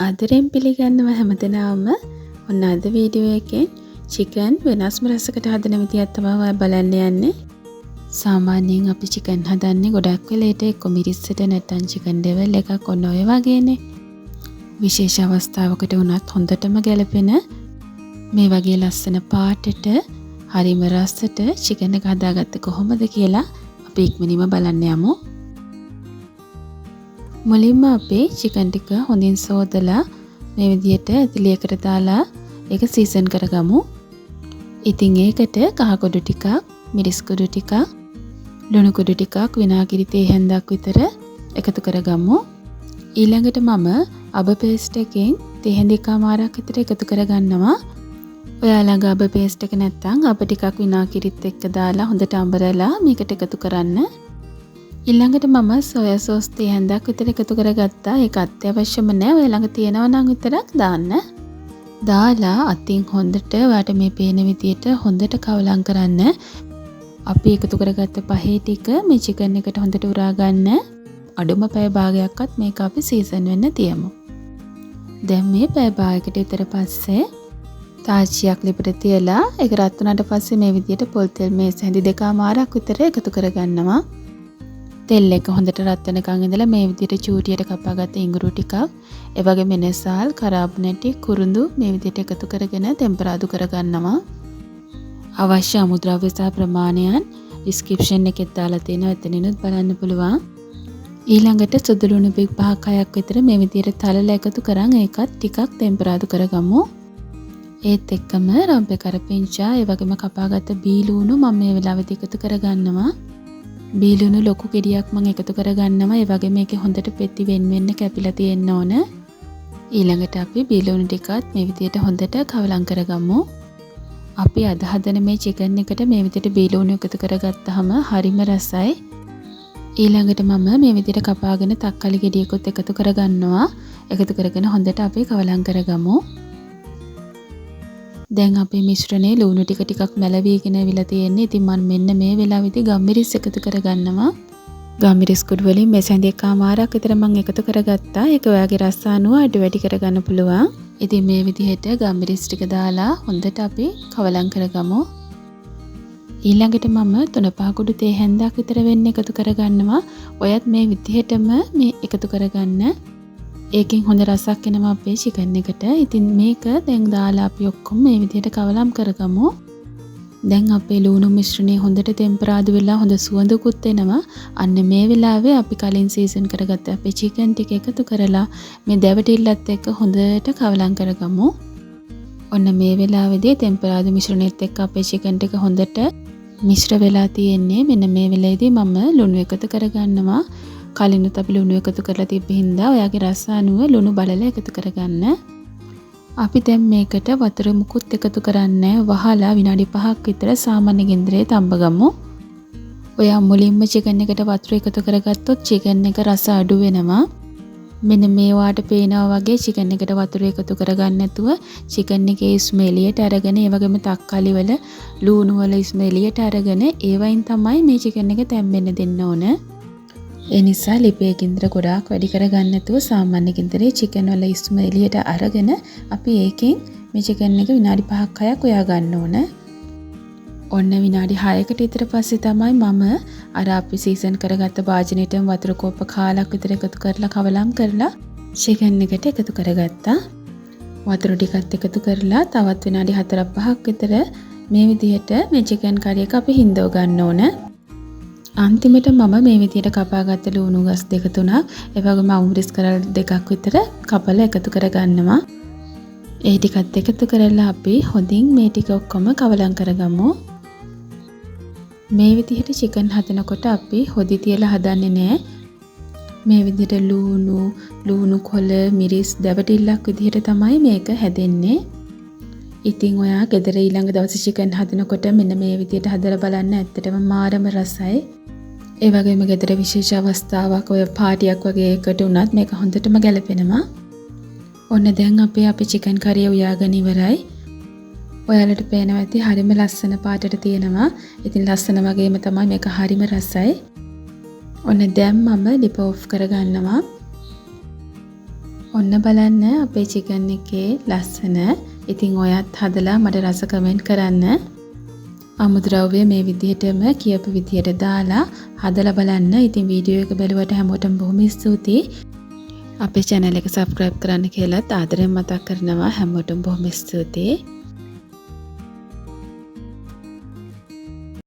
ආදරෙන් පිළිගන්නවා හැමදෙනාම. ඔන්න අද වීඩියෝ එකෙන් චිකන් වෙනස්ම රසකට හදන විදියක් තමයි බලන්න යන්නේ. සාමාන්‍යයෙන් අපි චිකන් හදන්නේ ගොඩක් වෙලේට එක්ක මිරිස්සට නැත්නම් චිකන් ඩෙවල් එකක් ඔන්න ඔය වගේනේ. විශේෂ අවස්ථාවකට වුණත් හොඳටම ගැලපෙන මේ වගේ ලස්සන පාටට හරිම රසට චිකන් එක හදාගත්තේ කොහොමද කියලා අපි ඉක්මනින්ම බලන්න යමු. මුලින්ම අපි චිකන් ටික හොඳින් සෝදලා මේ විදිහට ඇතිලියකට දාලා ඒක සීසන් කරගමු. ඉතින් ඒකට කහ කුඩු ටිකක්, මිරිස් කුඩු ටිකක්, ලුණු කුඩු ටිකක්, විනාගිරි තේ හැන්දක් විතර එකතු කරගමු. ඊළඟට මම අබ පේස්ට් එකෙන් තේ හැඳ එකමාරක් විතර එකතු කරගන්නවා. ඔයාලඟ අබ පේස්ට් එක නැත්නම් අබ ටිකක් විනාගිරිත් එක්ක දාලා හොඳට අඹරලා මේකට එකතු කරන්න. ඊළඟට මම සෝයා සෝස් තේ හැන්දක් විතර එකතු කරගත්තා. ඒක අත්‍යවශ්‍යම නෑ. ඔය ළඟ තියෙනවා නම් විතරක් දාන්න. දාලා අතින් හොඳට ඔයාට මේ පේන විදියට හොඳට කවලම් කරන්න. අපි එකතු කරගත්ත පහේ ටික මේ චිකන් එකට හොඳට උරා ගන්න. අඩුම පැය භාගයක්වත් මේක අපි සීසන් වෙන්න තියමු. දැන් මේ පැය භාගයකට විතර පස්සේ තාච්චියක් ලිපට තියලා ඒක රත් වුණාට පස්සේ මේ විදියට පොල් තෙල් මේස හැඳි දෙකමාරක් විතර එකතු කරගන්නවා. තෙල් එක හොඳට රත් වෙනකන් ඉඳලා මේ විදිහට චූටියට කපාගත්ත ඉඟුරු ටිකක්, ඒ වගේම මෙනසාල්, කරාබ්නැටි, කුරුඳු මේ විදිහට එකතු කරගෙන ටෙම්පරාදු කරගන්නවා. අවශ්‍ය අමුද්‍රව්‍ය සහ ප්‍රමාණයන් ඩිස්ක්‍රිප්ෂන් එකේ දාලා තියෙනවා. එතනිනුත් බලන්න පුළුවන්. ඊළඟට සුදු ලුණු බික් 5-6ක් විතර මේ විදිහට තලලා එකතු කරන් ඒකත් ටිකක් ටෙම්පරාදු කරගමු. ඒත් එක්කම රම්පේ කරපිංචා, ඒ වගේම කපාගත්ත බීලුණු මම මේ වෙලාවෙදි එකතු කරගන්නවා. බීලුණු ලොකු ගෙඩියක් මම එකතු කරගන්නවා. ඒ වගේ මේකේ හොඳට පෙති වෙන්න කැපිලා තියෙන්න ඕන. ඊළඟට අපි බීලුණු ටිකත් මේ විදිහට හොඳට කවලම් කරගමු. අපි අද හදන මේ චිකන් එකට මේ විදිහට බීලුණු එකතු කරගත්තාම හරිම රසයි. ඊළඟට මම මේ විදිහට කපාගෙන තක්කාලි ගෙඩියකුත් එකතු කරගන්නවා. එකතු කරගෙන හොඳට අපි කවලම් කරගමු. දැන් අපේ මිශ්‍රණේ ලුණු ටික ටිකක් මැලවිගෙන විලා තියෙන්නේ. ඉතින් මම මෙන්න මේ වෙලාවෙදි ගම්මිරිස් එකතු කරගන්නවා. ගම්මිරිස් කුඩු වලින් මේ සැඳ එකමාරක් විතර මම එකතු කරගත්තා. ඒක ඔයාගේ රස අනුව අඩු වැඩි කරගන්න පුළුවන්. ඉතින් මේ විදිහට ගම්මිරිස් ටික දාලා හොඳට අපි කවලම් කරගමු. ඊළඟට මම 3-5 කුඩු තේ හැන්දක් විතර වෙන්න එකතු කරගන්නවා. ඔයත් මේ විදිහටම මේ එකතු කරගන්න. ඒකෙන් හොඳ රසක් එනවා අපේ චිකන් එකට. ඉතින් මේක දැන් දාලා අපි ඔක්කොම මේ විදිහට කවලම් කරගමු. දැන් අපේ ලුණු මිශ්‍රණය හොඳට ටෙම්පරාදු වෙලා හොඳ සුවඳකුත් එනවා. අන්න මේ වෙලාවේ අපි කලින් සීසන් කරගත්ත අපේ චිකන් ටික එකතු කරලා මේ දැවටිල්ලත් එක්ක හොඳට කවලම් කරගමු. ඔන්න මේ වෙලාවේදී ටෙම්පරාදු මිශ්‍රණයත් එක්ක අපේ චිකන් ටික හොඳට මිශ්‍ර වෙලා තියෙන්නේ. මෙන්න මේ වෙලාවේදී මම ලුණු එකතු කරගන්නවා. කලිනුත් අපි ලුණු එකතු කරලා තිබ්බ හින්දා ඔයාගේ රස අනුව ලුණු බලලා එකතු කරගන්න. අපි දැන් මේකට වතුර මුකුත් එකතු කරන්නේ වහලා විනාඩි 5ක් විතර සාමාන්‍ය ගින්දරේ තඹගමු. ඔයා මුලින්ම චිකන් එකට වතුර එකතු කරගත්තොත් චිකන් එක රස අඩු වෙනවා. මෙන්න මේ වාට පේනවා වගේ චිකන් එකට වතුර එකතු කරගන්න නැතුව චිකන් එකේ ස්මෙලියට අරගෙන ඒ වගේම තක්කාලි වල ලුණු වල ස්මෙලියට අරගෙන ඒ වයින් තමයි මේ චිකන් එක තැම්බෙන්න දෙන්න ඕන. ඒ නිසා ලිපේ ගින්දර ගොඩාක් වැඩි කරගන්න නැතුව සාමාන්‍ය ගින්දරේ චිකන් වල ඉස්ම එළියට අරගෙන අපි ඒකෙන් මේ චිකන් එක විනාඩි 5-6ක් උයා ගන්න ඕන. ඔන්න විනාඩි 6කට විතර පස්සේ තමයි මම අර අපි සීසන් කරගත්ත භාජනෙට වතුර කෝප්ප කාලක් විතර එකතු කරලා කවලම් කරලා චිකන් එකට එකතු කරගත්තා. වතුර ටිකත් එකතු කරලා තවත් විනාඩි 4-5ක් විතර මේ විදිහට මේ චිකන් කරි එක අපි හින්දව ගන්න ඕන. අන්තිමට මම මේ විදිහට කපාගත්ත ලුණු ගස් 2-3ක් ඒ වගේම අමුරිස් කරල් 2ක් විතර කපලා එකතු කරගන්නවා. ඒ ටිකත් එකතු කරලා අපි හොඳින් මේ ටික ඔක්කොම කවලම් කරගමු. මේ විදිහට චිකන් හදනකොට අපි හොදි තියලා හදන්නේ නැහැ. මේ විදිහට ලුණු කොළ, මිරිස් දැවටිල්ලක් විදිහට තමයි මේක හැදෙන්නේ. ඉතින් ඔයා ගෙදර ඊළඟ දවසේ චිකන් හදනකොට මෙන්න මේ විදිහට හදලා බලන්න. ඇත්තටම මාරම රසයි. ඒ වගේම ගෙදර විශේෂ අවස්ථාවක් ඔය පාටියක් වගේ එකට උනත් මේක හොඳටම ගැලපෙනවා. ඔන්න දැන් අපේ චිකන් කරිය උයාගෙන ඉවරයි. ඔයාලට පේනවා ඇති හරිම ලස්සන පාටට තියෙනවා. ඉතින් ලස්සන වගේම තමයි මේක හරිම රසයි. ඔන්න දැන් මම ලිප ඔෆ් කරගන්නවා. ඔන්න බලන්න අපේ චිකන් එකේ ලස්සන. ඉතින් ඔයත් හදලා මට රස කමෙන්ට් කරන්න. අමුද්‍රව්‍ය මේ විදිහටම කියපු විදිහට දාලා හදලා බලන්න. ඉතින් වීඩියෝ එක බලුවට හැමෝටම බොහොම ස්තුතියි. අපේ channel එක subscribe කරන්න කියලාත් ආදරෙන් මතක් කරනවා. හැමෝටම බොහොම ස්තුතියි.